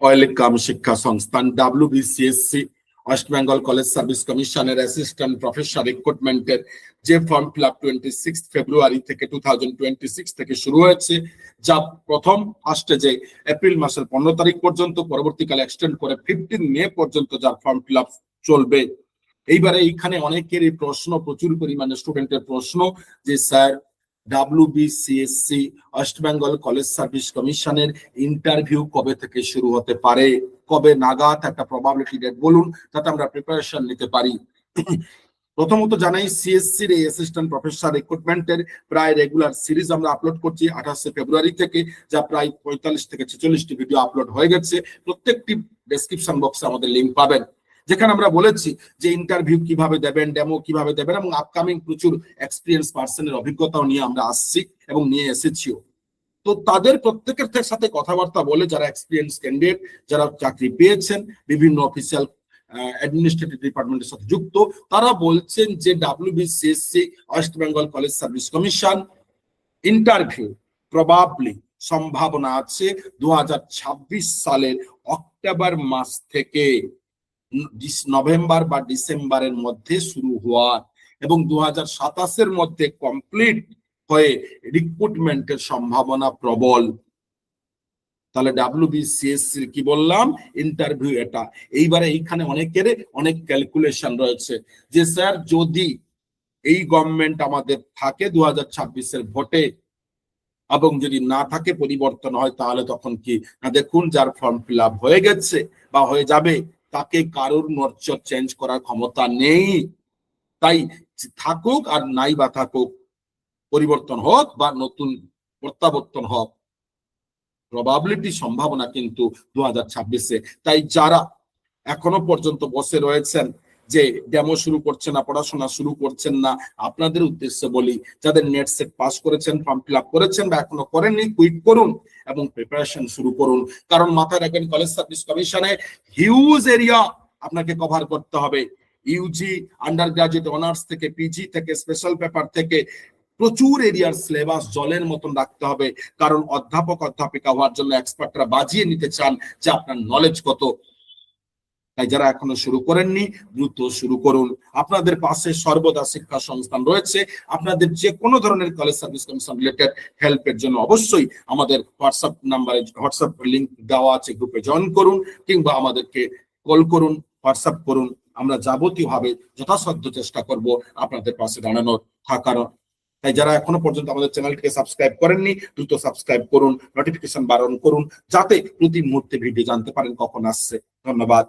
Welcome শিক্ষা সংস্থান WBCSC West Bengal college service কমিশনের অ্যাসিস্ট্যান্ট প্রফেসর রিক্রুটমেন্টের যে ফর্ম ফিল আপ 26 ফেব্রুয়ারি থেকে 2026 থেকে শুরু হয়েছে, যা প্রথম স্টেজে এপ্রিল মাসের 15 তারিখ পর্যন্ত, পরবর্তীকালে এক্সটেন্ড করে 15 মে পর্যন্ত যার ফর্ম ফিল আপ চলবে। এইবারে এইখানে অনেকেরই প্রশ্ন, প্রচুর পরিমাণে স্টুডেন্টের প্রশ্ন যে sir WBCSC West Bengal college service কমিশনের ইন্টারভিউ কবে থেকে শুরু হতে পারে, কবে নাগাদ একটা প্রবাবিলিটি ডেট বলুন, যাতে আমরা প্রিপারেশন নিতে পারি। প্রথমত জানাই, CSC এর এই অ্যাসিস্ট্যান্ট প্রফেসর রিক্রুটমেন্টের প্রায় রেগুলার সিরিজ আমরা আপলোড করছি 28 ফেব্রুয়ারি থেকে, যা প্রায় 45 থেকে 46টি ভিডিও আপলোড হয়ে গেছে। প্রত্যেকটি ডেসক্রিপশন বক্সে আমাদের লিঙ্ক পাবেন, যেখানে আমরা বলেছি যে ইন্টারভিউ কিভাবে দেবেন, ডেমো কিভাবে দেবেন, এবং আপকামিং প্রচুর এক্সপিরিয়েন্স পার্সনের অভিজ্ঞতাও নিয়ে আমরা আসছি এবং নিয়ে এসেছিও। তো তাদের প্রত্যেকের সাথে কথাবার্তা বলে, যারা এক্সপিরিয়েন্স ক্যান্ডিডেট, যারা চাকরি পেয়েছেন, বিভিন্ন অফিসিয়াল অ্যাডমিনিস্ট্রেটিভ ডিপার্টমেন্টের সাথে যুক্ত, তারা বলছেন যে WBCSC West Bengal college service commission interview probably সম্ভাবনা আছে 2026 সালের অক্টোবর মাস থেকে নভেম্বর বা ডিসেম্বরের মধ্যে শুরু হওয়ার, এবং 2027 মধ্যে কমপ্লিট হয়ে রিক্রুটমেন্টের সম্ভাবনা প্রবল। তাহলে WBCSC কি বললাম, ইন্টারভিউ এটা। এইবারে এইখানে অনেকের অনেক ক্যালকুলেশন রয়েছে যে স্যার যদি এই গভর্নমেন্ট আমাদের থাকে 2026-এর ভোটে, এবং যদি না থাকে, পরিবর্তন হয়, তাহলে তখন কি না, দেখুন যার ফর্ম ফিল আপ হয়ে গেছে বা হয়ে যাবে, তাকে কারোর নজর চেঞ্জ করার ক্ষমতা নেই। তাই থাকুক আর নাই বা থাকুক, পরিবর্তন হোক বা নতুন প্রত্যাবর্তন হোক, প্রবাবিলিটি সম্ভাবনা কিন্তু 2026-এ। তাই যারা এখনো পর্যন্ত বসে রয়েছেন যে ডেমো শুরু করছেন না, পড়াশোনা শুরু করছেন না, আপনাদের উদ্দেশ্যে বলি, যাদের নেট সেট পাস করেছেন, ফর্ম ফিল আপ করেছেন বা এখনো করেননি, কুইক করুন এবং প্রিপারেশন শুরু করুন। কারণ মাথায় রাখবেন, কলেজ সার্ভিস কমিশনে হিউজ এরিয়া আপনাকে কভার করতে হবে। ইউজি, আন্ডার গ্রাজুয়েট, অনার্স থেকে, পিজি থেকে, স্পেশাল পেপার থেকে প্রচুর এরিয়ার সিলেবাস জলের মতন রাখতে হবে। কারণ অধ্যাপক অধ্যাপিকা হওয়ার জন্য এক্সপার্টরা বাজিয়ে নিতে চান যে আপনার নলেজ কত। তাই যারা এখনো শুরু করেননি, দ্রুত শুরু করুন। আপনাদের পাশে সর্বদা শিক্ষা সংস্থান রয়েছে। আপনাদের যে কোনো ধরনের কলেজ সার্ভিস কমিশন রিলেটেড হেল্পের জন্য অবশ্যই আমাদের হোয়াটসঅ্যাপ নাম্বারে, হোয়াটসঅ্যাপ লিঙ্ক দেওয়া আছে, গ্রুপে জয়েন করুন, কিংবা আমাদেরকে কল করুন, হোয়াটসঅ্যাপ করুন। আমরা যাবতীয়ভাবে যথাসাধ্য চেষ্টা করব আপনাদের পাশে দাঁড়ানোর, থাকার। তাই যারা এখনো পর্যন্ত আমাদের চ্যানেলটিকে সাবস্ক্রাইব করেননি, দ্রুত সাবস্ক্রাইব করুন, নোটিফিকেশন বারণ করুন, যাতে প্রতি মুহূর্তে ভিডিও জানতে পারেন কখন আসছে। ধন্যবাদ।